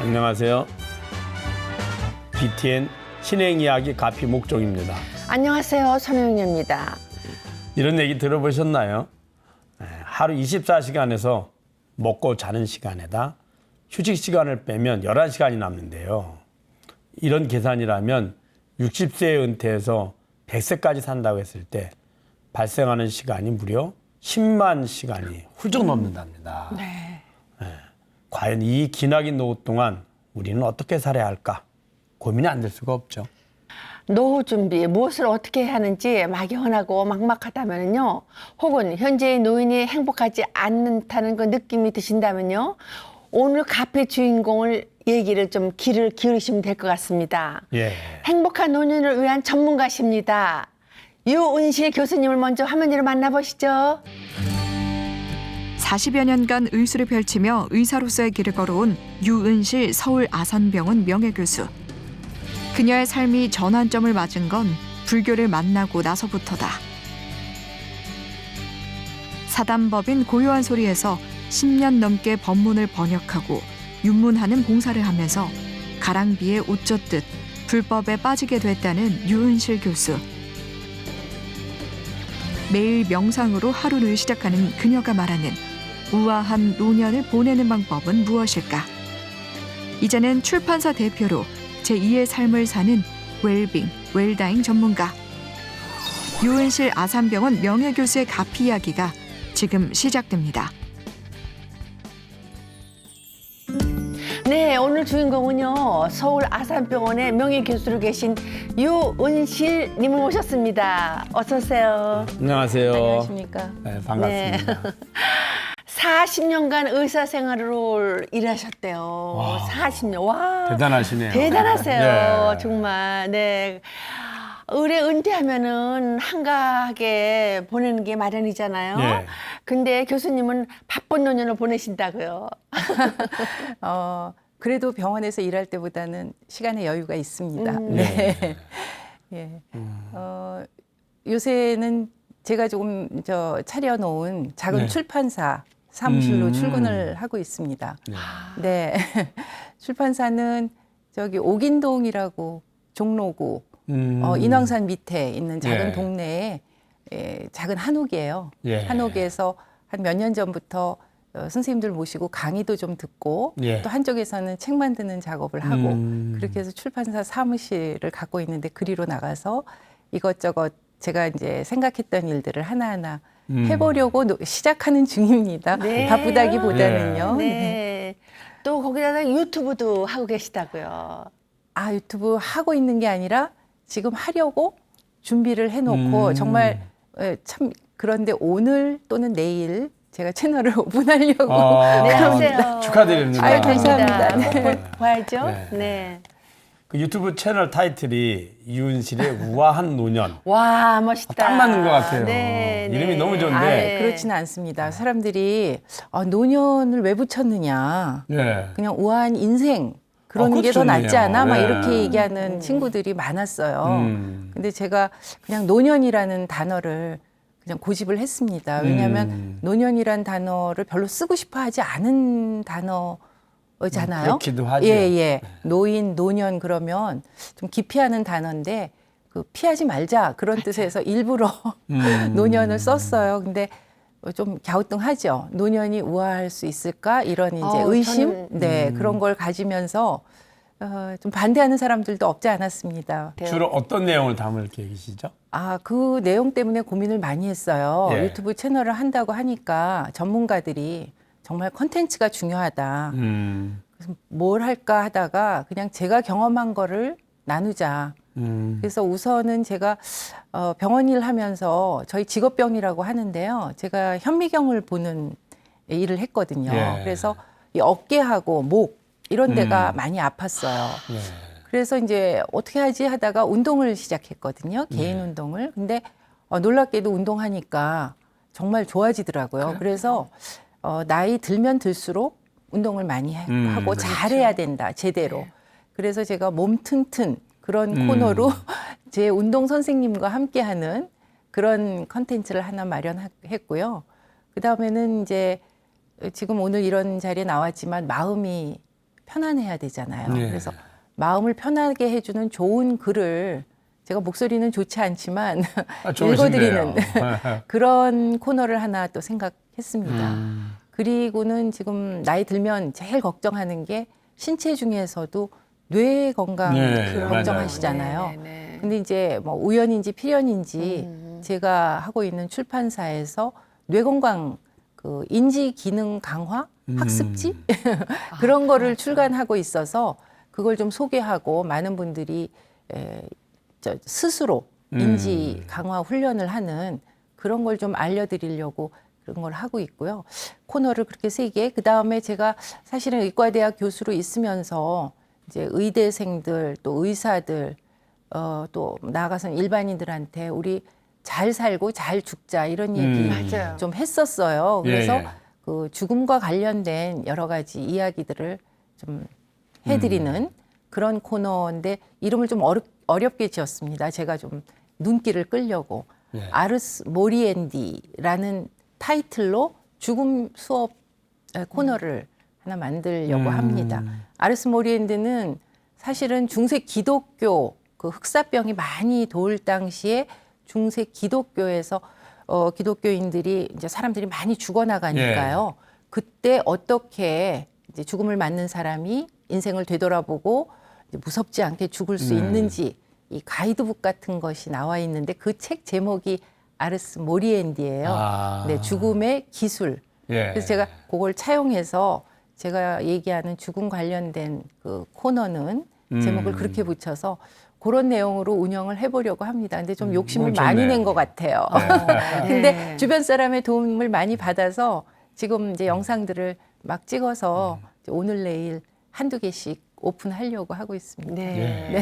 안녕하세요. BTN 신행이야기 가피 목종입니다. 안녕하세요. 손영녀입니다. 이런 얘기 들어보셨나요? 하루 24시간에서 먹고 자는 시간에다 휴식 시간을 빼면 11시간이 남는데요. 이런 계산이라면 60세에 은퇴해서 100세까지 산다고 했을 때 발생하는 시간이 무려 10만 시간이 훌쩍 넘는답니다. 네. 과연 이 기나긴 노후 동안 우리는 어떻게 살아야 할까? 고민이 안 될 수가 없죠. 노후 준비, 무엇을 어떻게 해야 하는지 막연하고 막막하다면요. 혹은 현재의 노인이 행복하지 않다는 그 느낌이 드신다면요. 오늘 카페 주인공을 얘기를 좀 귀를 기울이시면 될 것 같습니다. 예. 행복한 노년을 위한 전문가십니다. 유은실 교수님을 먼저 화면으로 만나보시죠. 40여 년간 의술을 펼치며 의사로서의 길을 걸어온 유은실 서울 아산병원 명예교수. 그녀의 삶이 전환점을 맞은 건 불교를 만나고 나서부터다. 사단법인 고요한 소리에서 10년 넘게 법문을 번역하고 윤문하는 봉사를 하면서 가랑비에 옷 젖듯 불법에 빠지게 됐다는 유은실 교수. 매일 명상으로 하루를 시작하는 그녀가 말하는 우아한 노년을 보내는 방법은 무엇일까? 이제는 출판사 대표로 제2의 삶을 사는 웰빙, 웰다잉 전문가. 유은실 아산병원 명예교수의 가피 이야기가 지금 시작됩니다. 네, 오늘 주인공은요. 서울 아산병원의 명예교수로 계신 유은실 님을 모셨습니다. 어서 오세요. 안녕하세요. 안녕하십니까? 네, 반갑습니다. 40년간 의사 생활을 일하셨대요. 와, 40년. 와. 대단하시네요. 대단하세요. 네. 정말. 네. 의뢰 은퇴하면은 한가하게 보내는 게 마련이잖아요. 예. 근데 교수님은 바쁜 노년을 보내신다고요. 그래도 병원에서 일할 때보다는 시간의 여유가 있습니다. 네. 네. 예. 요새는 제가 조금 차려놓은 작은 네. 출판사 사무실로 출근을 하고 있습니다. 네. 네. 출판사는 저기 옥인동이라고 종로구 인왕산 밑에 있는 작은 예. 동네에 작은 한옥이에요. 예. 한옥에서 한 몇 년 전부터 선생님들 모시고 강의도 좀 듣고 예. 또 한쪽에서는 책 만드는 작업을 하고 음. 그렇게 해서 출판사 사무실을 갖고 있는데 그리로 나가서 이것저것 제가 이제 생각했던 일들을 하나하나 해보려고 시작하는 중입니다. 네. 바쁘다기보다는요. 네. 또 거기다가 유튜브도 하고 계시다고요. 아, 유튜브 하고 있는 게 아니라 지금 하려고 준비를 해놓고 정말 참 그런데 오늘 또는 내일 제가 채널을 오픈하려고 네, 그럽니다. 하세요. 축하드립니다. 아유, 감사합니다. 꼭 봐야죠. 네. 네. 그 유튜브 채널 타이틀이 유은실의 우아한 노년. 와, 멋있다. 딱 맞는 것 같아요. 네, 이름이 네. 너무 좋은데. 아, 네. 그렇지는 않습니다. 사람들이 노년을 왜 붙였느냐. 예. 그냥 우아한 인생 그런 게 그것도 더 낫지 좋네요. 않아? 막 네. 이렇게 얘기하는 친구들이 많았어요. 음. 근데 제가 그냥 노년이라는 단어를 그냥 고집을 했습니다. 왜냐하면 노년이란 단어를 별로 쓰고 싶어 하지 않은 단어잖아요. 그렇기도 하죠. 예. 노인, 노년 그러면 좀 기피하는 단어인데 그 피하지 말자 그런 뜻에서 일부러 노년을 썼어요. 근데 좀 갸우뚱하죠. 노년이 우아할 수 있을까? 이런 이제 의심? 네, 그런 걸 가지면서 좀 반대하는 사람들도 없지 않았습니다. 주로 어떤 내용을 담을 계획이시죠? 그 내용 때문에 고민을 많이 했어요. 예. 유튜브 채널을 한다고 하니까 전문가들이 정말 컨텐츠가 중요하다. 그래서 뭘 할까 하다가 그냥 제가 경험한 거를 나누자. 그래서 우선은 제가 병원 일 하면서 저희 직업병이라고 하는데요. 제가 현미경을 보는 일을 했거든요. 예. 그래서 이 어깨하고 목 이런 데가 많이 아팠어요. 예. 그래서 이제 어떻게 하지 하다가 운동을 시작했거든요. 개인 운동을. 근데 놀랍게도 운동하니까 정말 좋아지더라고요. 그래서 나이 들면 들수록 운동을 많이 하고 잘해야 된다. 제대로. 그래서 제가 몸 튼튼 그런 코너로 제 운동 선생님과 함께하는 그런 컨텐츠를 하나 마련했고요. 그다음에는 이제 지금 오늘 이런 자리에 나왔지만 마음이 편안해야 되잖아요. 네. 그래서 마음을 편하게 해주는 좋은 글을 제가 목소리는 좋지 않지만 읽어드리는 그런 코너를 하나 또 생각했습니다. 그리고는 지금 나이 들면 제일 걱정하는 게 신체 중에서도 뇌 건강 네, 걱정하시잖아요. 네, 네, 네. 근데 이제 뭐 우연인지 필연인지 제가 하고 있는 출판사에서 뇌 건강 그 인지 기능 강화 학습지 그런 거를 출간하고 있어서 그걸 좀 소개하고 많은 분들이 스스로 인지 강화 훈련을 하는 그런 걸 좀 알려드리려고 그런 걸 하고 있고요. 코너를 그렇게 3개. 그 다음에 제가 사실은 의과대학 교수로 있으면서 이제 의대생들 또 의사들 또 나아가서는 일반인들한테 우리 잘 살고 잘 죽자 이런 얘기 맞아요. 좀 했었어요. 그래서 예, 예. 그 죽음과 관련된 여러 가지 이야기들을 좀 해드리는 그런 코너인데 이름을 좀 어렵게 지었습니다. 제가 좀 눈길을 끌려고 예. 아르스 모리엔디라는 타이틀로 죽음 수업 코너를 하나 만들려고 합니다. 아르스 모리엔디는 사실은 중세 기독교 그 흑사병이 많이 돌 당시에 중세 기독교에서 기독교인들이 이제 사람들이 많이 죽어나가니까요. 그때 어떻게 이제 죽음을 맞는 사람이 인생을 되돌아보고 이제 무섭지 않게 죽을 수 있는지 이 가이드북 같은 것이 나와 있는데 그 책 제목이 아르스 모리엔디예요. 아. 네, 죽음의 기술. 예. 그래서 제가 그걸 차용해서 제가 얘기하는 죽음 관련된 그 코너는 제목을 그렇게 붙여서 그런 내용으로 운영을 해보려고 합니다. 근데 좀 욕심을 많이 좋네요. 낸 것 같아요. 근데 주변 사람의 도움을 많이 받아서 지금 이제 영상들을 막 찍어서 이제 오늘 내일 한두 개씩 오픈하려고 하고 있습니다. 네.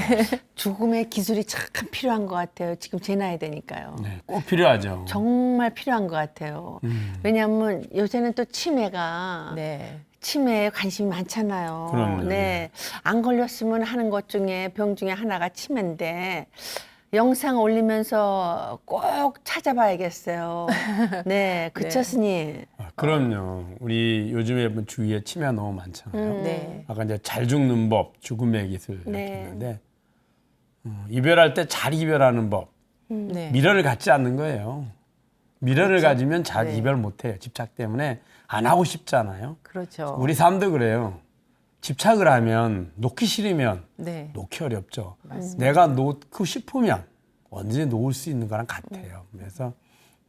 죽음의 기술이 참 필요한 것 같아요. 지금 제 나이 되니까요. 네, 꼭 필요하죠. 정말 필요한 것 같아요. 왜냐하면 요새는 또 치매가 네. 치매에 관심이 많잖아요. 그럼요. 네. 안 걸렸으면 하는 것 중에 병 중에 하나가 치매인데 영상 올리면서 꼭 찾아봐야겠어요. 네. 그쵸, 네. 스님? 아, 그럼요. 우리 요즘에 뭐 주위에 치매가 너무 많잖아요. 네. 아까 이제 잘 죽는 법, 죽음의 기술 이렇게 네. 있는데 이별할 때 잘 이별하는 법, 네. 미련을 갖지 않는 거예요. 미련을 가지면 잘 네. 이별 못해요. 집착 때문에 안 하고 싶잖아요. 그렇죠. 우리 삶도 그래요. 집착을 하면 놓기 싫으면 네. 놓기 어렵죠. 맞습니다. 내가 놓고 싶으면 언제 놓을 수 있는 거랑 같아요. 그래서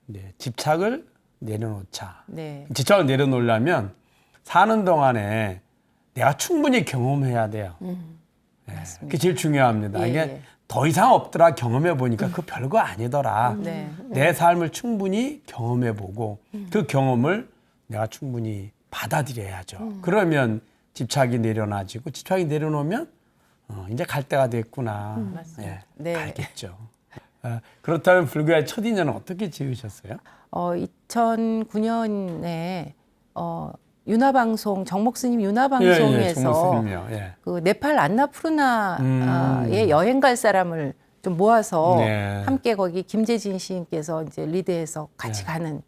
이제 집착을 내려놓자. 네. 집착을 내려놓으려면 사는 동안에 내가 충분히 경험해야 돼요. 예, 그게 제일 중요합니다. 예, 이게 예. 더 이상 없더라 경험해 보니까 그 별거 아니더라. 네. 내 삶을 충분히 경험해 보고 그 경험을 내가 충분히 받아들여야죠. 그러면 집착이 내려놔지고 집착이 내려놓으면 이제 갈 때가 됐구나. 맞습니다. 예, 네. 알겠죠. 그렇다면 불교의 첫 인연은 어떻게 지으셨어요? 2009년에 윤화방송 정목스님 예, 윤화방송에서 정목스님이요. 예. 그 네팔 안나푸르나에 여행 갈 사람을 좀 모아서 네. 함께 거기 김재진 시인께서 이제 리드해서 같이 가는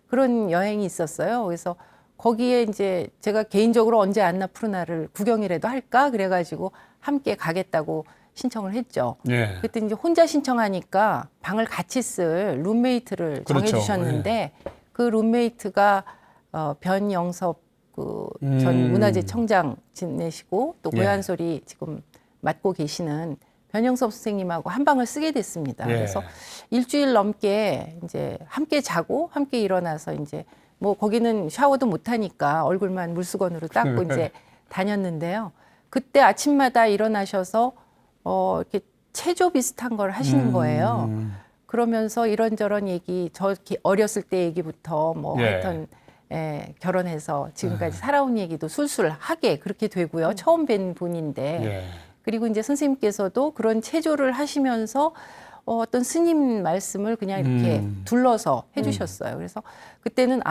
그런 여행이 있었어요. 그래서 거기에 이제 제가 개인적으로 언제 안나푸르나를 구경이라도 할까 그래가지고 함께 가겠다고 신청을 했죠. 예. 그때 이제 혼자 신청하니까 방을 같이 쓸 룸메이트를 그렇죠. 정해주셨는데 그 룸메이트가 변영섭 그 전 문화재청장 지내시고 또 예. 고얀소리 지금 맡고 계시는 변영섭 선생님하고 한 방을 쓰게 됐습니다. 예. 그래서 일주일 넘게 이제 함께 자고 함께 일어나서 이제 뭐 거기는 샤워도 못 하니까 얼굴만 물수건으로 닦고 이제 다녔는데요. 그때 아침마다 일어나셔서 이렇게 체조 비슷한 걸 하시는 거예요. 그러면서 이런저런 얘기, 저 어렸을 때 얘기부터 뭐 예. 하여튼 결혼해서 지금까지 살아온 얘기도 술술하게 그렇게 되고요. 처음 뵌 분인데 예. 그리고 이제 선생님께서도 그런 체조를 하시면서 어떤 스님 말씀을 그냥 이렇게 둘러서 해주셨어요. 그래서 그때는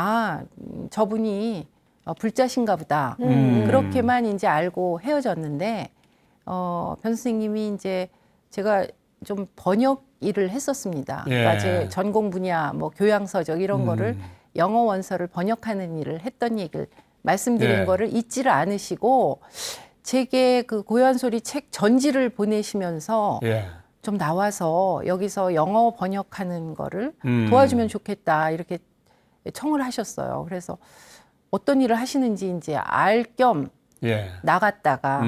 저분이 불자신가 보다 그렇게만 이제 알고 헤어졌는데 변 선생님이 이제 제가 좀 번역 일을 했었습니다. 예. 그러니까 제 전공 분야 뭐 교양서적 이런 거를 영어 원서를 번역하는 일을 했던 얘기를 말씀드린 예. 거를 잊지를 않으시고 제게 그 고요한 소리 책 전지를 보내시면서 예. 좀 나와서 여기서 영어 번역하는 거를 음. 도와주면 좋겠다 이렇게 청을 하셨어요. 그래서 어떤 일을 하시는지 이제 알 겸 예. 나갔다가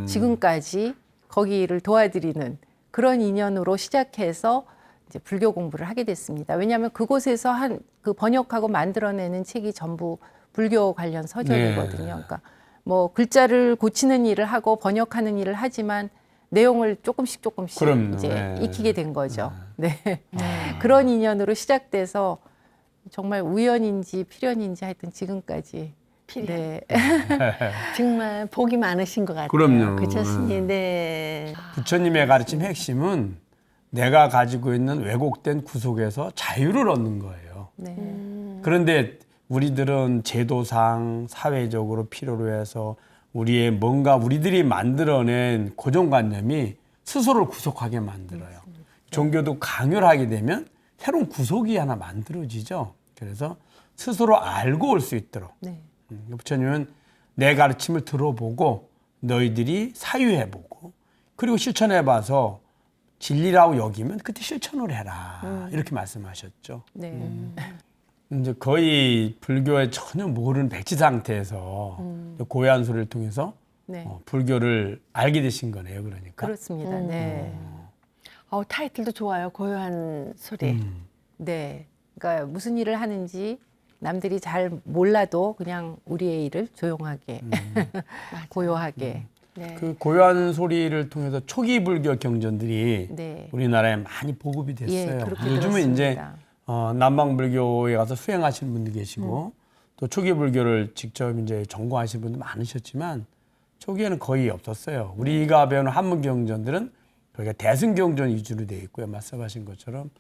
지금까지 거기를 도와드리는 그런 인연으로 시작해서 이제 불교 공부를 하게 됐습니다. 왜냐하면 그곳에서 한 그 번역하고 만들어내는 책이 전부 불교 관련 서적이거든요. 네. 그러니까 뭐 글자를 고치는 일을 하고 번역하는 일을 하지만 내용을 조금씩 그럼요. 이제 네. 익히게 된 거죠. 네. 그런 인연으로 시작돼서 정말 우연인지 필연인지 하여튼 지금까지. 필연. 네. 정말 복이 많으신 것 같아요. 그럼요. 그쵸, 스님? 네. 부처님의 가르침 핵심은 내가 가지고 있는 왜곡된 구속에서 자유를 얻는 거예요. 네. 그런데 우리들은 제도상 사회적으로 필요로 해서 우리의 뭔가 우리들이 만들어낸 고정관념이 스스로를 구속하게 만들어요. 종교도 강요를 하게 되면 새로운 구속이 하나 만들어지죠. 그래서 스스로 알고 올 수 있도록. 네. 부처님은 내 가르침을 들어보고 너희들이 사유해보고 그리고 실천해봐서 진리라고 여기면 그때 실천을 해라. 이렇게 말씀하셨죠. 네. 이제 거의 불교에 전혀 모르는 백지 상태에서 고요한 소리를 통해서 네. 불교를 알게 되신 거네요. 그러니까. 그렇습니다. 네. 타이틀도 좋아요. 고요한 소리. 네. 그러니까 무슨 일을 하는지 남들이 잘 몰라도 그냥 우리의 일을 조용하게, 고요하게. 네. 그 고요한 소리를 통해서 초기 불교 경전들이 네. 우리나라에 많이 보급이 됐어요. 예, 그렇게 요즘은 이제 들었습니다. 남방 불교에 가서 수행하시는 분도 계시고 또 초기 불교를 직접 이제 전공하시는 분도 많으셨지만 초기에는 거의 없었어요. 우리가 배우는 한문 경전들은 거기가 대승 경전 위주로 되어 있고요. 말씀하신 것처럼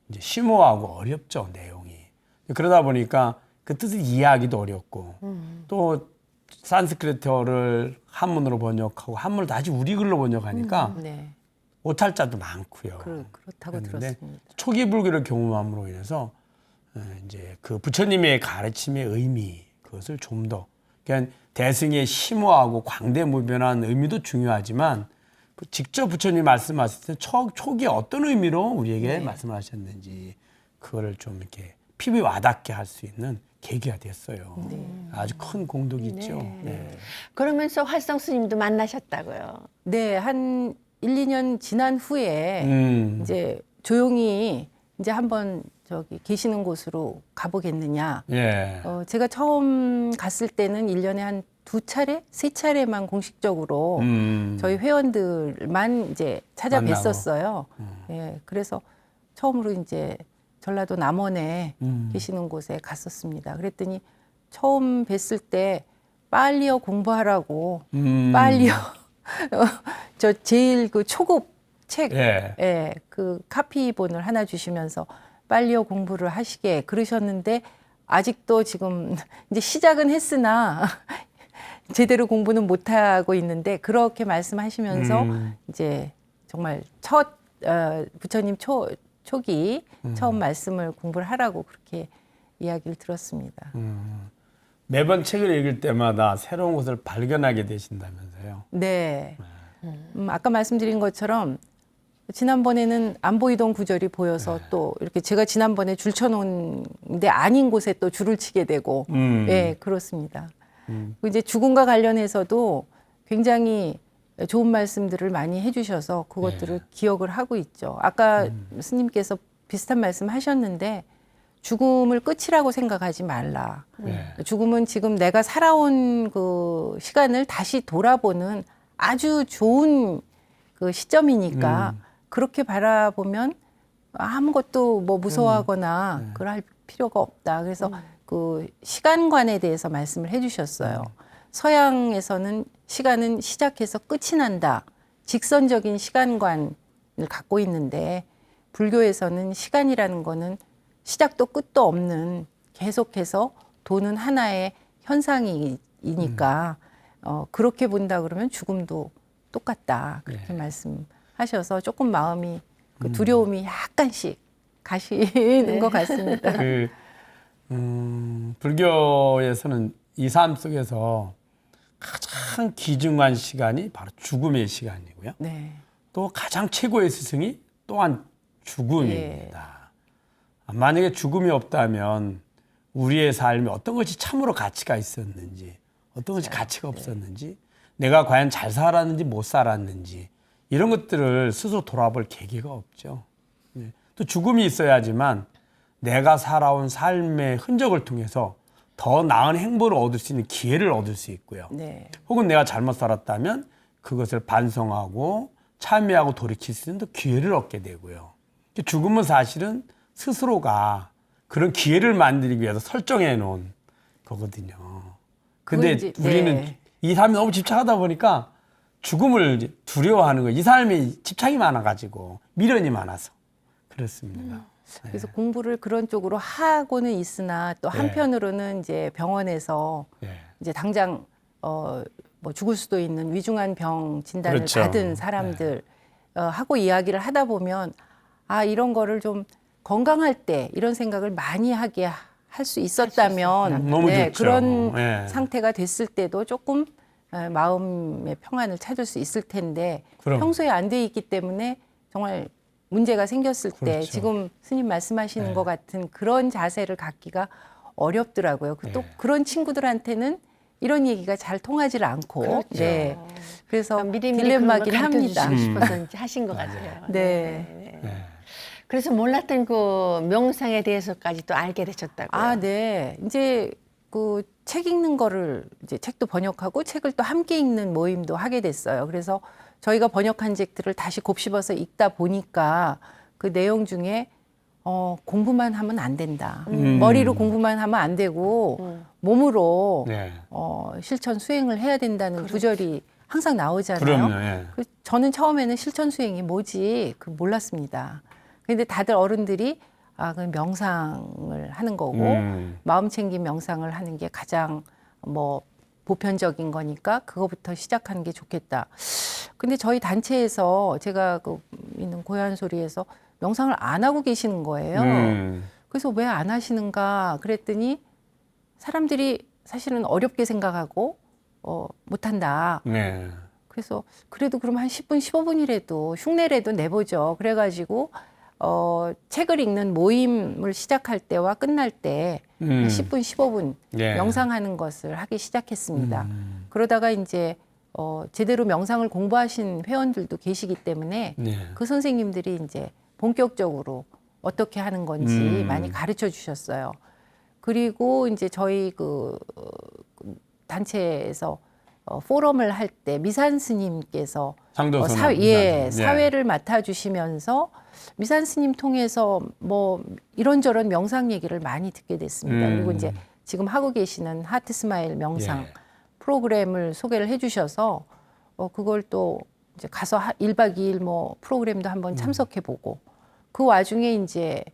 이제 심오하고 어렵죠, 내용이. 그러다 보니까 그 뜻을 이해하기도 어렵고 또 산스크리트어를 한문으로 번역하고 한문을 다시 우리 글로 번역하니까 네. 오탈자도 많고요. 그렇다고 그런데 들었습니다. 초기 불교를 경험함으로 인해서 이제 그 부처님의 가르침의 의미 그것을 좀 더 그러니까 대승의 심오하고 광대무변한 의미도 중요하지만 직접 부처님 말씀하실 때 초기에 어떤 의미로 우리에게 말씀을 하셨는지 그거를 좀 이렇게 피부에 와닿게 할 수 있는 계기가 됐어요. 아주 큰 공덕이 있죠. 네. 그러면서 활성 스님도 만나셨다고요. 네, 한 1, 2년 지난 후에 이제 조용히 이제 한번 저기 계시는 곳으로 가보겠느냐. 예. 제가 처음 갔을 때는 1년에 한 2차례, 3차례만 공식적으로 저희 회원들만 이제 찾아뵀었어요. 예, 그래서 처음으로 이제 전라도 남원에 계시는 곳에 갔었습니다. 그랬더니 처음 뵀을 때 빨리어 공부하라고 빨리어 저 제일 그 초급 책, 예. 그 카피본을 하나 주시면서 빨리어 공부를 하시게 그러셨는데 아직도 지금 이제 시작은 했으나 제대로 공부는 못 하고 있는데 그렇게 말씀하시면서 이제 정말 첫 부처님 초기 처음 말씀을 공부를 하라고 그렇게 이야기를 들었습니다. 매번 책을 읽을 때마다 새로운 것을 발견하게 되신다면서요. 네. 아까 말씀드린 것처럼 지난번에는 안 보이던 구절이 보여서 또 이렇게 제가 지난번에 줄 쳐놓은데 아닌 곳에 또 줄을 치게 되고, 예, 그렇습니다. 그리고 이제 죽음과 관련해서도 굉장히 좋은 말씀들을 많이 해주셔서 그것들을 기억을 하고 있죠. 아까 스님께서 비슷한 말씀 하셨는데 죽음을 끝이라고 생각하지 말라. 죽음은 지금 내가 살아온 그 시간을 다시 돌아보는 아주 좋은 그 시점이니까 그렇게 바라보면 아무것도 뭐 무서워하거나 그럴 필요가 없다. 그래서 그 시간관에 대해서 말씀을 해주셨어요. 서양에서는 시간은 시작해서 끝이 난다. 직선적인 시간관을 갖고 있는데 불교에서는 시간이라는 거는 시작도 끝도 없는 계속해서 도는 하나의 현상이니까 그렇게 본다 그러면 죽음도 똑같다. 그렇게 말씀하셔서 조금 마음이 그 두려움이 약간씩 가시는 것 같습니다. 불교에서는 이 삶 속에서 가장 가장 귀중한 시간이 바로 죽음의 시간이고요. 네. 또 가장 최고의 스승이 또한 죽음입니다. 만약에 죽음이 없다면 우리의 삶에 어떤 것이 참으로 가치가 있었는지, 어떤 것이 가치가 없었는지, 내가 과연 잘 살았는지 못 살았는지 이런 것들을 스스로 돌아볼 계기가 없죠. 또 죽음이 있어야지만 내가 살아온 삶의 흔적을 통해서 더 나은 행보를 얻을 수 있는 기회를 얻을 수 있고요. 네. 혹은 내가 잘못 살았다면 그것을 반성하고 참여하고 돌이킬 수 있는 또 기회를 얻게 되고요. 죽음은 사실은 스스로가 그런 기회를 만들기 위해서 설정해 놓은 거거든요. 근데 이제, 우리는 네. 이 삶에 너무 집착하다 보니까 죽음을 이제 두려워하는 거예요. 이 삶에 집착이 많아가지고 미련이 많아서 그렇습니다. 그래서 공부를 그런 쪽으로 하고는 있으나 또 네. 한편으로는 이제 병원에서 예. 이제 당장 뭐 죽을 수도 있는 위중한 병 진단을 그렇죠. 받은 사람들 하고 이야기를 하다 보면 아 이런 거를 좀 건강할 때 이런 생각을 많이 하게 할 수 있었다면 너무 네, 좋죠. 그런 예. 상태가 됐을 때도 조금 마음의 평안을 찾을 수 있을 텐데 그럼. 평소에 안 돼 있기 때문에 정말 문제가 생겼을 때 그렇죠. 지금 스님 말씀하시는 네. 것 같은 그런 자세를 갖기가 어렵더라고요. 또 네. 그런 친구들한테는 이런 얘기가 잘 통하지를 않고 그렇죠. 네. 그래서 미리미리 딜레마긴 그런 걸 합니다. 가르쳐주시고 싶어서 이제 하신 것 같아요. 네. 예. 그래서 몰랐던 그 명상에 대해서까지 또 알게 되셨다고요. 아, 네. 이제 그 책 읽는 거를 이제 책도 번역하고 책을 또 함께 읽는 모임도 하게 됐어요. 그래서 저희가 번역한 책들을 다시 곱씹어서 읽다 보니까 그 내용 중에 공부만 하면 안 된다. 머리로 공부만 하면 안 되고 몸으로 네. 실천 수행을 해야 된다는 구절이 항상 나오잖아요. 그럼요. 예. 저는 처음에는 실천 수행이 뭐지 그 몰랐습니다. 근데 다들 어른들이 그 명상을 하는 거고 마음 챙김 명상을 하는 게 가장 뭐 보편적인 거니까 그거부터 시작하는 게 좋겠다. 근데 저희 단체에서 제가 그 있는 고요한소리에서 명상을 안 하고 계시는 거예요. 그래서 왜 안 하시는가 그랬더니 사람들이 사실은 어렵게 생각하고 못한다. 네. 그래서 그래도 그럼 한 10분, 15분이라도 흉내라도 내보죠. 그래가지고 책을 읽는 모임을 시작할 때와 끝날 때 10분, 15분 예. 명상하는 것을 하기 시작했습니다. 그러다가 이제 제대로 명상을 공부하신 회원들도 계시기 때문에 네. 그 선생님들이 이제 본격적으로 어떻게 하는 건지 많이 가르쳐 주셨어요. 그리고 이제 저희 그 단체에서 포럼을 할 때 미산 스님께서 상도선언 사회를 맡아주시면서 미산 스님 통해서 뭐 이런저런 명상 얘기를 많이 듣게 됐습니다. 그리고 이제 지금 하고 계시는 하트 스마일 명상 예. 프로그램을 소개를 해주셔서 그걸 또 이제 가서 1박 2일 뭐 프로그램도 한번 참석해보고 그 와중에 이제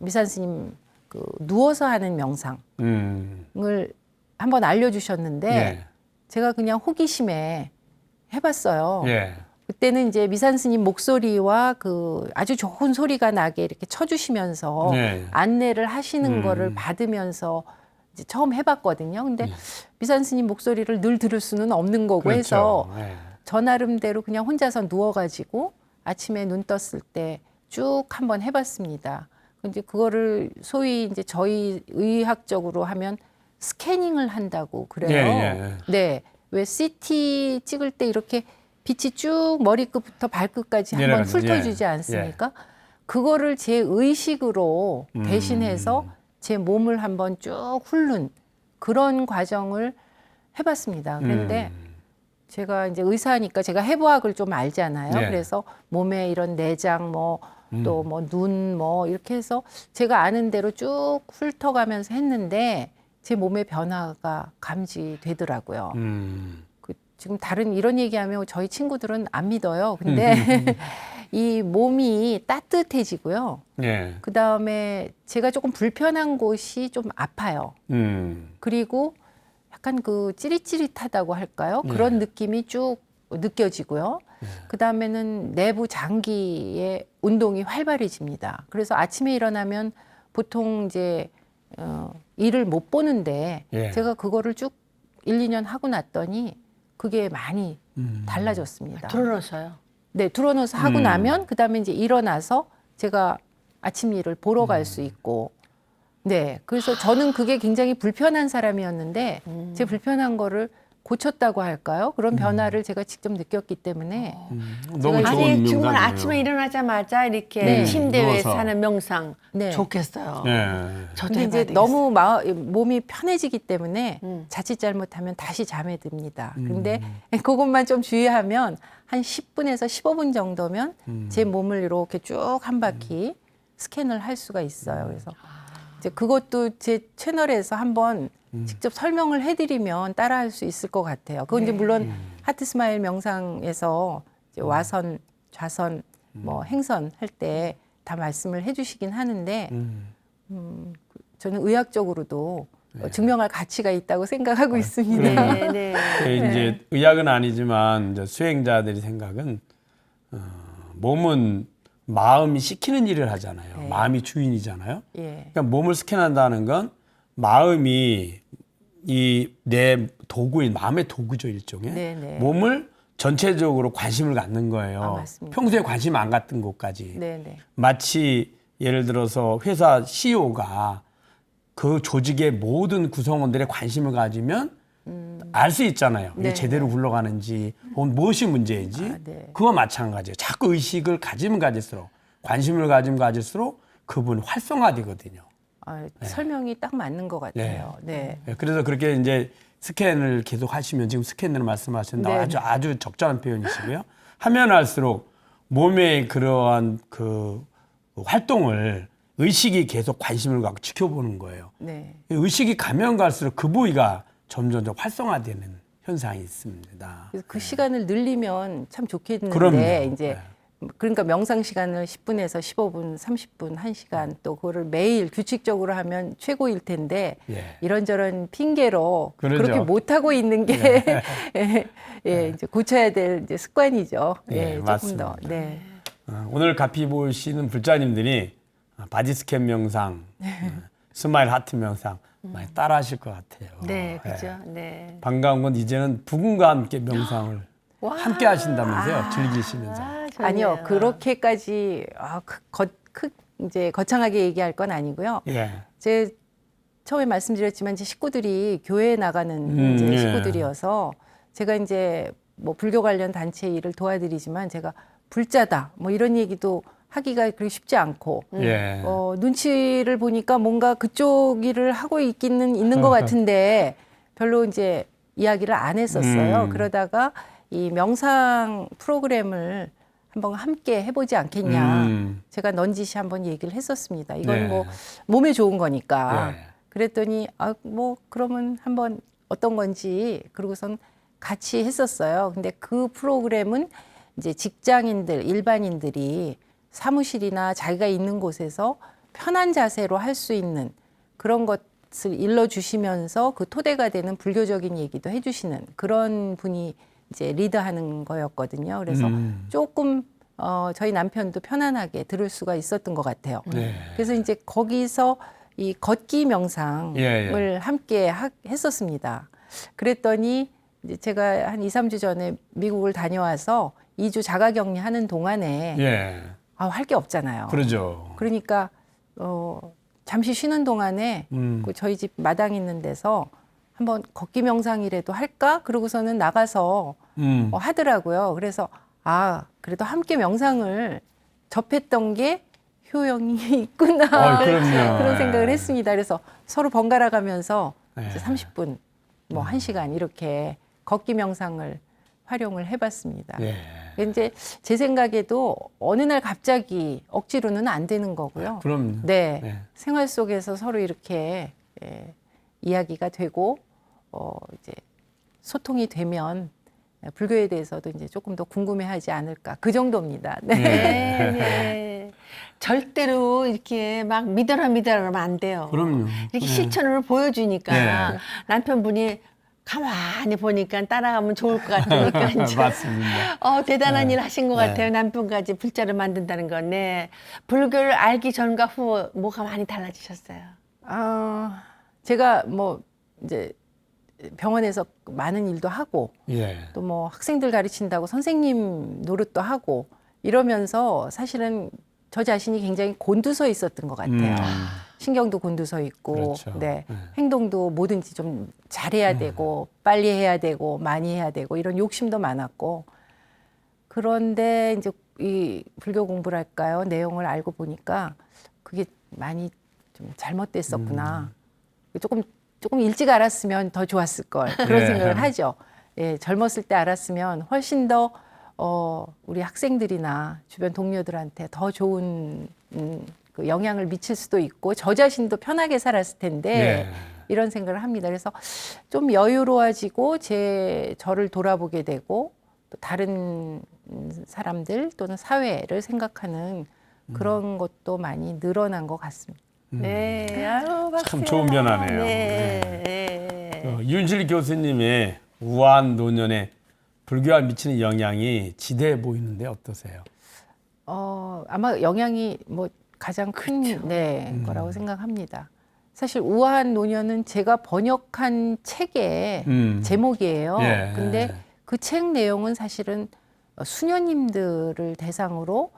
미산 스님 그 누워서 하는 명상을 한번 알려주셨는데 예. 제가 그냥 호기심에 해봤어요. 예. 그때는 이제 미산 스님 목소리와 그 아주 좋은 소리가 나게 이렇게 쳐주시면서 네. 안내를 하시는 거를 받으면서 이제 처음 해봤거든요. 근데 미산 스님 목소리를 늘 들을 수는 없는 거고 해서 그렇죠. 예. 저 나름대로 그냥 혼자서 누워가지고 아침에 눈 떴을 때 쭉 한번 해봤습니다. 근데 그거를 소위 이제 저희 의학적으로 하면 스캐닝을 한다고 그래요. 예. 네. 왜 CT 찍을 때 이렇게 빛이 쭉 머리끝부터 발끝까지 한번 내려가는, 훑어주지 예. 않습니까? 그거를 제 의식으로 대신해서 제 몸을 한번 쭉 훑는 그런 과정을 해봤습니다. 그런데 제가 이제 의사니까 제가 해부학을 좀 알잖아요. 예. 그래서 몸에 이런 내장 또 뭐 눈 뭐 이렇게 해서 제가 아는 대로 쭉 훑어가면서 했는데 제 몸의 변화가 감지되더라고요. 지금 다른 이런 얘기하면 저희 친구들은 안 믿어요. 근데 이 몸이 따뜻해지고요. 예. 그 다음에 제가 조금 불편한 곳이 좀 아파요. 그리고 약간 그 찌릿찌릿하다고 할까요? 그런 느낌이 쭉 느껴지고요. 그 다음에는 내부 장기의 운동이 활발해집니다. 그래서 아침에 일어나면 보통 이제 일을 못 보는데 예. 제가 그거를 쭉 1, 2년 하고 났더니 그게 많이 달라졌습니다. 들어넣어서요. 네, 들어넣어서 하고 나면 그다음에 이제 일어나서 제가 아침 일을 보러 갈 수 있고, 네, 그래서 저는 그게 굉장히 불편한 사람이었는데 제 불편한 거를 고쳤다고 할까요? 그런 변화를 제가 직접 느꼈기 때문에 너무 좋은 아니 명상이에요. 정말 아침에 일어나자마자 이렇게 네. 침대 위에 누워서. 하는 명상 네. 좋겠어요. 네. 저도 근데 해봐야 이제 되겠어요. 너무 몸이 편해지기 때문에 자칫 잘못하면 다시 잠에 듭니다. 근데 그것만 좀 주의하면 한 10분에서 15분 정도면 제 몸을 이렇게 쭉 한 바퀴 스캔을 할 수가 있어요. 그래서 이제 그것도 제 채널에서 한번 직접 설명을 해드리면 따라할 수 있을 것 같아요. 그건 이제 물론 하트 스마일 명상에서 이제 와선, 좌선, 뭐 행선 할 때 다 말씀을 해주시긴 하는데 저는 의학적으로도 증명할 가치가 있다고 생각하고 있습니다. 네, 네. 이제 의학은 아니지만 이제 수행자들이 생각은 몸은 마음이 시키는 일을 하잖아요. 네. 마음이 주인이잖아요. 예. 그러니까 몸을 스캔한다는 건 마음이 이 내 도구인 마음의 도구죠, 일종의. 네, 네. 몸을 전체적으로 관심을 갖는 거예요. 아, 맞습니다. 평소에 관심 안 갖던 곳까지. 네, 네. 마치 예를 들어서 회사 CEO가 그 조직의 모든 구성원들의 관심을 가지면 알 수 있잖아요. 이게 네, 제대로 굴러가는지, 무엇이 문제인지. 아, 네. 그와 마찬가지예요. 자꾸 의식을 가지면 가질수록, 관심을 가지면 가질수록 그분 활성화되거든요. 아, 설명이 딱 맞는 것 같아요. 네. 네, 그래서 그렇게 이제 스캔을 계속 하시면 지금 스캔을 말씀하셨는데 네. 아주 적절한 표현이시고요. 하면 할수록 몸의 그러한 그 활동을 의식이 계속 관심을 갖고 지켜보는 거예요. 네. 의식이 가면 갈수록 그 부위가 점점 활성화되는 현상이 있습니다. 그래서 그 시간을 늘리면 참 좋겠는데 그럼요. 이제 네. 그러니까 명상 시간을 10분에서 15분, 30분, 1시간 또 그거를 매일 규칙적으로 하면 최고일 텐데 예. 이런저런 핑계로 그러죠. 그렇게 못 하고 있는 게 예, 이제 고쳐야 될 이제 습관이죠. 예, 예, 조금 맞습니다. 더. 네. 오늘 가피 보시는 불자님들이 바디 스캔 명상, 스마일 하트 명상 많이 따라 하실 것 같아요. 네, 그죠. 네. 반가운 건 이제는 부군과 함께 명상을 와. 함께 하신다면서요. 즐기시면서. 아, 좋네요. 아니요, 그렇게까지 이제 거창하게 얘기할 건 아니고요. 예. 제 처음에 말씀드렸지만 제 식구들이 교회에 나가는 이제 예. 식구들이어서 제가 이제 뭐 불교 관련 단체 일을 도와드리지만 제가 불자다 뭐 이런 얘기도 하기가 그렇게 쉽지 않고 예. 눈치를 보니까 뭔가 그쪽 일을 하고 있기는 있는 것 같은데 별로 이제 이야기를 안 했었어요. 그러다가 이 명상 프로그램을 한번 함께 해보지 않겠냐. 제가 넌지시 한번 얘기를 했었습니다. 이건 네. 뭐 몸에 좋은 거니까. 네. 그랬더니 뭐 그러면 한번 어떤 건지 그러고선 같이 했었어요. 근데 그 프로그램은 이제 직장인들, 일반인들이 사무실이나 자기가 있는 곳에서 편한 자세로 할 수 있는 그런 것을 일러주시면서 그 토대가 되는 불교적인 얘기도 해주시는 그런 분이 이제 리드하는 거였거든요. 그래서 조금 저희 남편도 편안하게 들을 수가 있었던 것 같아요. 네. 그래서 이제 거기서 이 걷기 명상을 예, 함께 했었습니다. 그랬더니 이제 제가 한 2, 3주 전에 미국을 다녀와서 2주 자가격리 하는 동안에 예. 할 게 없잖아요. 그러죠. 그러니까 잠시 쉬는 동안에 그 저희 집 마당 있는 데서 한번 걷기 명상이라도 할까? 그러고서는 나가서 하더라고요. 그래서 그래도 함께 명상을 접했던 게 효용이 있구나. 그럼요. 그런 생각을 했습니다. 그래서 서로 번갈아 가면서 네. 이제 30분, 뭐 1시간 이렇게 걷기 명상을 활용을 해봤습니다. 예. 이제 제 생각에도 어느 날 갑자기 억지로는 안 되는 거고요. 그럼요. 네, 네. 생활 속에서 서로 이렇게 이야기가 되고 이제 소통이 되면 불교에 대해서도 이제 조금 더 궁금해하지 않을까 그 정도입니다. 네. 네, 네. 절대로 이렇게 막 믿어라 그러면 안 돼요. 그럼요. 이렇게 네. 실천으로 보여주니까 네. 남편분이 가만히 보니까 따라가면 좋을 것 같으니까 이제 맞습니다. 대단한 일 하신 것 네. 같아요. 남편까지 불자를 만든다는 건. 네. 불교를 알기 전과 후 뭐가 많이 달라지셨어요? 제가 뭐 이제 병원에서 많은 일도 하고 예. 또 뭐 학생들 가르친다고 선생님 노릇도 하고 이러면서 사실은 저 자신이 굉장히 곤두서 있었던 것 같아요. 신경도 곤두서 있고, 그렇죠. 네. 네. 행동도 뭐든지 좀 잘해야 되고, 빨리 해야 되고, 많이 해야 되고, 이런 욕심도 많았고. 그런데 이제 이 불교 공부를 할까요? 내용을 알고 보니까 그게 많이 좀 잘못됐었구나. 조금 일찍 알았으면 더 좋았을 걸. 그런 예. 생각을 하죠. 예, 젊었을 때 알았으면 훨씬 더 우리 학생들이나 주변 동료들한테 더 좋은 그 영향을 미칠 수도 있고 저 자신도 편하게 살았을 텐데 예. 이런 생각을 합니다. 그래서 좀 여유로워지고 저를 돌아보게 되고 또 다른 사람들 또는 사회를 생각하는 그런 것도 많이 늘어난 것 같습니다. 네, 아유, 참 좋은 변화네요. 네. 윤실 교수님의 우아한 노년에 불교가 미치는 영향이 지대해 보이는데 어떠세요? 아마 영향이 뭐 가장 큰 네, 거라고 생각합니다. 사실 우아한 노년은 제가 번역한 책의 제목이에요. 예. 근데 그 책 내용은 사실은 수녀님들을 대상으로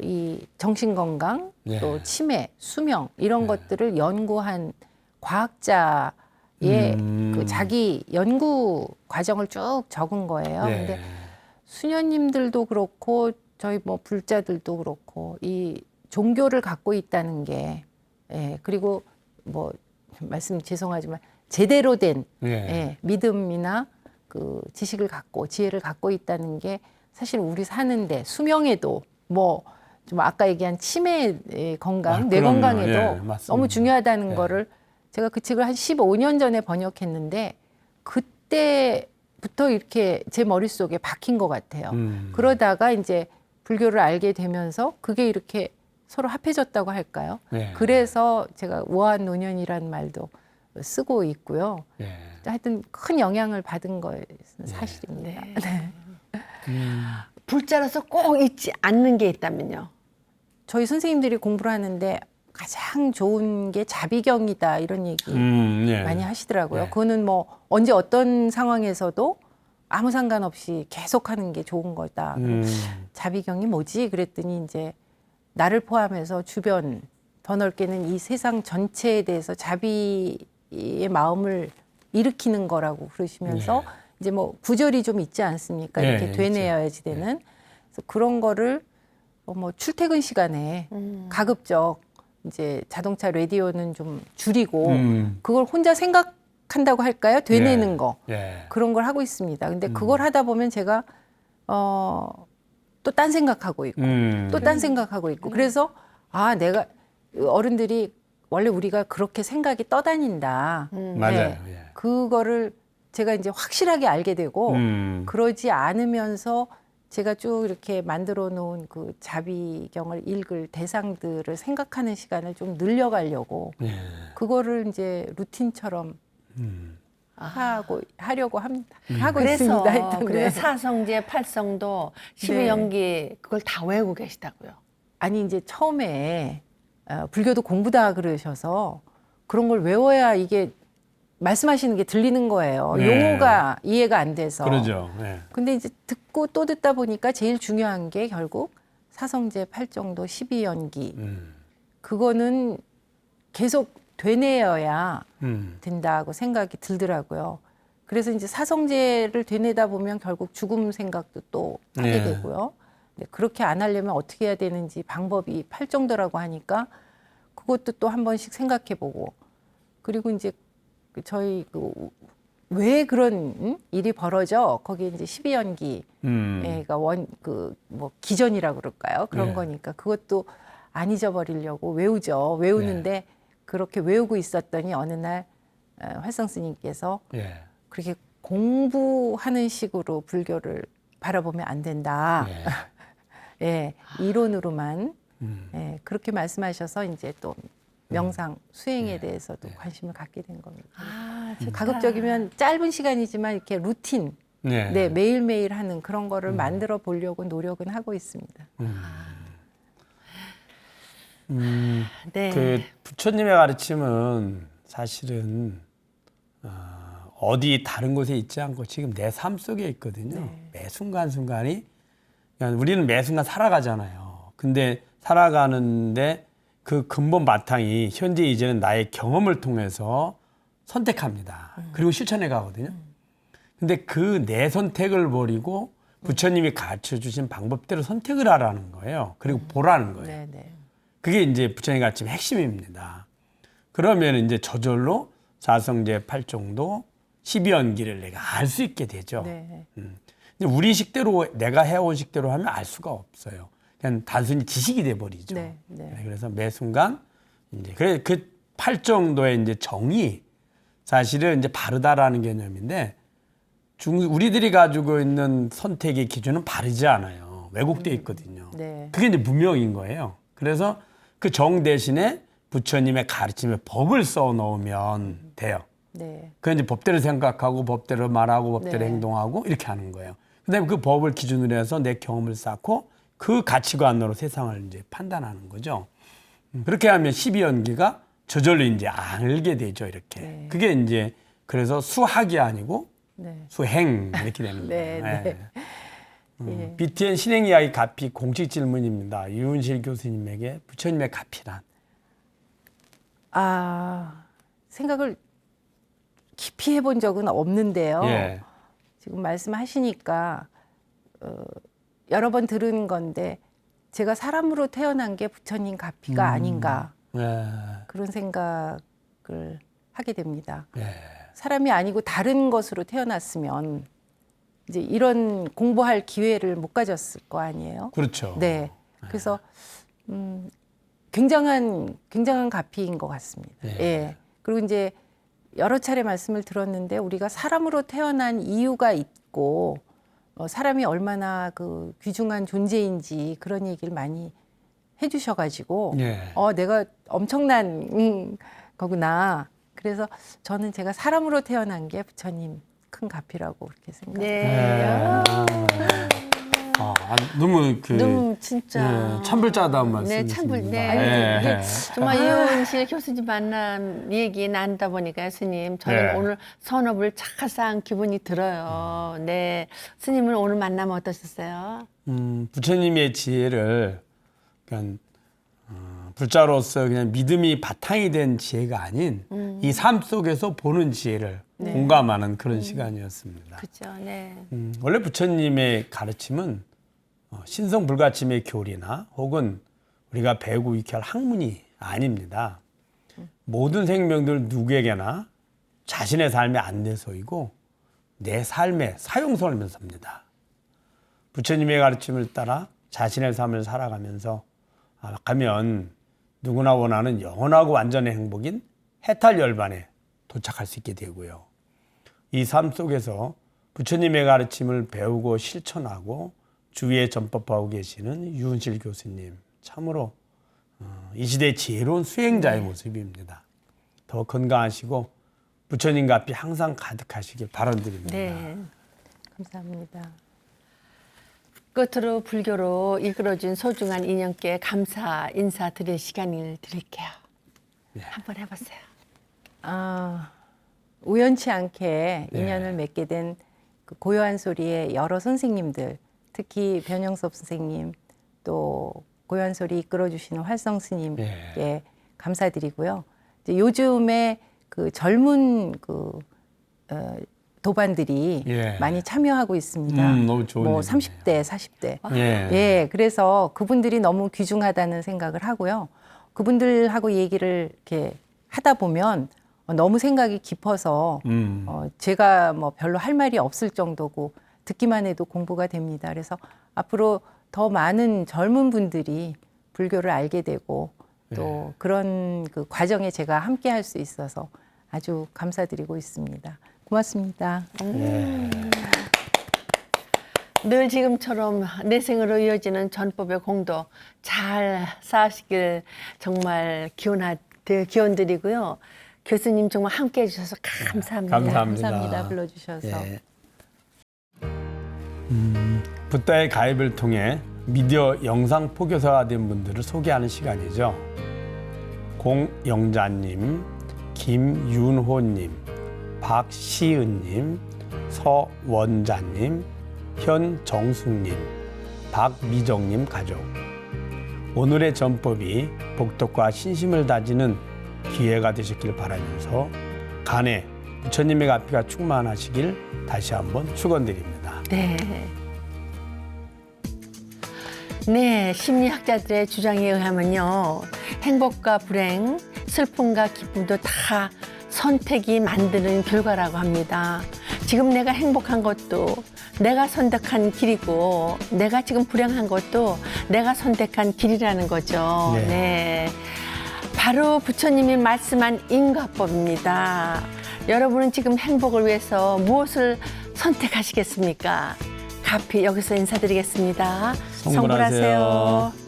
이 정신 건강 예. 또 치매, 수명 이런 것들을 연구한 과학자의 그 자기 연구 과정을 쭉 적은 거예요. 예. 근데 수녀님들도 그렇고 저희 뭐 불자들도 그렇고 이 종교를 갖고 있다는 게 예, 그리고 뭐 말씀 죄송하지만 제대로 된 예. 예, 믿음이나 그 지식을 갖고 지혜를 갖고 있다는 게 사실 우리 사는데 수명에도 뭐 좀 아까 얘기한 치매 건강, 뇌 그럼요. 건강에도 예, 맞습니다. 너무 중요하다는 예. 거를 제가 그 책을 한 15년 전에 번역했는데 그때부터 이렇게 제 머릿속에 박힌 것 같아요. 그러다가 이제 불교를 알게 되면서 그게 이렇게 서로 합해졌다고 할까요? 예. 그래서 제가 우아한 노년이라는 말도 쓰고 있고요. 예. 하여튼 큰 영향을 받은 것은 사실입니다. 네. 불자로서 꼭 잊지 않는 게 있다면요. 저희 선생님들이 공부를 하는데 가장 좋은 게 자비경이다 이런 얘기 예. 많이 하시더라고요. 예. 그거는 뭐 언제 어떤 상황에서도 아무 상관없이 계속하는 게 좋은 거다. 자비경이 뭐지? 그랬더니 이제 나를 포함해서 주변 더 넓게는 이 세상 전체에 대해서 자비의 마음을 일으키는 거라고 그러시면서 이제 뭐 구절이 좀 있지 않습니까? 예, 이렇게 되뇌어야지 되는. 그래서 그런 거를 뭐 출퇴근 시간에 가급적 이제 자동차 라디오는 좀 줄이고 그걸 혼자 생각한다고 할까요? 되뇌는 예. 거. 예. 그런 걸 하고 있습니다. 근데 그걸 하다 보면 제가 또 딴 생각하고 있고 또 딴 생각하고 있고 그래서 아 내가 어른들이 원래 우리가 그렇게 생각이 떠다닌다. 맞아요. 예. 그거를 제가 이제 확실하게 알게 되고 그러지 않으면서 제가 쭉 이렇게 만들어 놓은 그 자비경을 읽을 대상들을 생각하는 시간을 좀 늘려가려고 예. 그거를 이제 루틴처럼 하려고 합니다. 하고 그래서 있습니다. 하여튼, 그래서 네. 사성제, 팔성도 네. 12연기 그걸 다 외우고 계시다고요. 아니 이제 처음에 불교도 공부다 그러셔서 그런 걸 외워야 이게 말씀하시는 게 들리는 거예요. 네. 용어가 이해가 안 돼서. 그러죠. 예. 근데 이제 듣고 또 듣다 보니까 제일 중요한 게 결국 사성제, 팔정도, 12연기 그거는 계속 되뇌어야 된다고 생각이 들더라고요. 그래서 이제 사성제를 되뇌다 보면 결국 죽음 생각도 또 하게 네. 되고요. 근데 그렇게 안 하려면 어떻게 해야 되는지 방법이 팔정도라고 하니까 그것도 또 한 번씩 생각해 보고 그리고 이제 저희 왜 그런 일이 벌어져? 거기에 이제 12연기가 뭐 기전이라고 그럴까요? 그런 네. 거니까 그것도 안 잊어버리려고 외우죠. 외우는데 그렇게 외우고 있었더니 어느 날 활성 스님께서 예. 그렇게 공부하는 식으로 불교를 바라보면 안 된다. 예. 예, 이론으로만 예, 그렇게 말씀하셔서 이제 또 명상 수행에 대해서도 관심을 갖게 된 겁니다. 아, 좋다. 가급적이면 짧은 시간이지만 이렇게 루틴, 네. 네, 매일매일 하는 그런 거를 만들어 보려고 노력은 하고 있습니다. 네. 그 부처님의 가르침은 사실은 어디 다른 곳에 있지 않고 지금 내 삶 속에 있거든요. 매 순간순간이 그러니까 우리는 매 순간 살아가잖아요. 근데 살아가는데 그 근본 바탕이 현재 이제는 나의 경험을 통해서 선택합니다. 그리고 실천해 가거든요. 근데 그 내 선택을 버리고 부처님이 가르쳐 주신 방법대로 선택을 하라는 거예요. 그리고 보라는 거예요. 네, 네. 그게 이제 부처님 가르침의 핵심입니다. 그러면 이제 저절로 사성제 8종도 12연기를 내가 알 수 있게 되죠. 네. 근데 우리 식대로 내가 해온 식대로 하면 알 수가 없어요. 그냥 단순히 지식이 돼 버리죠. 네, 네. 그래서 매 순간 이제 그래 그 8정도의 이제 정이 사실은 이제 바르다라는 개념인데 우리들이 가지고 있는 선택의 기준은 바르지 않아요. 왜곡돼 있거든요. 네. 그게 이제 무명인 거예요. 그래서 그 정 대신에 부처님의 가르침에 법을 써 넣으면 돼요. 네. 그 이제 법대로 생각하고 법대로 말하고 법대로 네. 행동하고 이렇게 하는 거예요. 그다음에 그 법을 기준으로 해서 내 경험을 쌓고 그 가치관으로 세상을 이제 판단하는 거죠. 그렇게 하면 12연기가 저절로 이제 알게 되죠. 이렇게. 네. 그게 이제 그래서 수학이 아니고 네. 수행 이렇게 되는 네, 거예요. 네. 예. BTN 신행 이야기 가피 공식 질문입니다. 유은실 교수님에게 부처님의 가피란? 생각을 깊이 해본 적은 없는데요. 예. 지금 말씀하시니까 여러 번 들은 건데 제가 사람으로 태어난 게 부처님 가피가 아닌가 예. 그런 생각을 하게 됩니다. 예. 사람이 아니고 다른 것으로 태어났으면 이제 이런 공부할 기회를 못 가졌을 거 아니에요. 그렇죠. 네. 그래서 굉장한 가피인 것 같습니다. 예. 예. 그리고 이제 여러 차례 말씀을 들었는데 우리가 사람으로 태어난 이유가 있고 사람이 얼마나 그 귀중한 존재인지 그런 얘기를 많이 해주셔가지고 예. 내가 엄청난 거구나. 그래서 저는 제가 사람으로 태어난 게 부처님 큰 가피라고 그렇게 생각합니다. 네. 너무 너무 진짜 참불자다운 말씀이십니다. 네, 참불. 네. 예. 이게 정말 이효은실 교수님 만남 얘기 나누다 보니까 스님 저는 네. 오늘 선업을 착한 기분이 들어요. 네, 스님은 오늘 만나면 어떠셨어요? 부처님의 지혜를 그냥 불자로서 그냥 믿음이 바탕이 된 지혜가 아닌 이 삶 속에서 보는 지혜를 공감하는 그런 시간이었습니다. 그렇죠. 네. 원래 부처님의 가르침은 신성불가침의 교리나 혹은 우리가 배우고 익혀야 할 학문이 아닙니다. 모든 생명들 누구에게나 자신의 삶의 안내소이고 내 삶의 사용설면서입니다. 부처님의 가르침을 따라 자신의 삶을 살아가면서 가면 누구나 원하는 영원하고 완전한 행복인 해탈열반에 도착할 수 있게 되고요. 이 삶 속에서 부처님의 가르침을 배우고 실천하고 주위에 전법하고 계시는 유은실 교수님 참으로 이 시대의 지혜로운 수행자의 모습입니다. 더 건강하시고 부처님과 앞이 항상 가득하시길 바라드립니다. 네. 감사합니다. 끝으로 불교로 이끌어준 소중한 인연께 감사 인사드릴 시간을 드릴게요. 한번 해보세요. 우연치 않게 인연을 맺게 된 그 고요한 소리의 여러 선생님들, 특히 변영섭 선생님, 또 고요한 소리 이끌어주시는 활성 스님께 감사드리고요. 이제 요즘에 그 젊은 도반들이 많이 참여하고 있습니다. 너무 좋은 뭐 얘기네요. 30대, 40대. 예. 예, 그래서 그분들이 너무 귀중하다는 생각을 하고요. 그분들하고 얘기를 이렇게 하다 보면 너무 생각이 깊어서 제가 뭐 별로 할 말이 없을 정도고 듣기만 해도 공부가 됩니다. 그래서 앞으로 더 많은 젊은 분들이 불교를 알게 되고 또 그런 그 과정에 제가 함께 할 수 있어서 아주 감사드리고 있습니다. 고맙습니다. 늘 지금처럼 내생으로 이어지는 전법의 공도 잘 쌓으시길 정말 기원드리고요. 교수님 정말 함께해 주셔서 감사합니다. 감사합니다. 불러주셔서. 예. 붓다의 가입을 통해 미디어 영상 포교사가 된 분들을 소개하는 시간이죠. 공영자님, 김윤호님, 박시은님, 서원자님, 현정숙님, 박미정님 가족. 오늘의 전법이 복덕과 신심을 다지는 기회가 되셨길 바라면서 간에 부처님의 가피가 충만하시길 다시 한번 축원드립니다. 네. 네, 심리학자들의 주장에 의하면요. 행복과 불행, 슬픔과 기쁨도 다 선택이 만드는 결과라고 합니다. 지금 내가 행복한 것도 내가 선택한 길이고 내가 지금 불행한 것도 내가 선택한 길이라는 거죠. 네. 네. 바로 부처님이 말씀한 인과법입니다. 여러분은 지금 행복을 위해서 무엇을 선택하시겠습니까? 가피 여기서 인사드리겠습니다. 성불하세요. 성불하세요.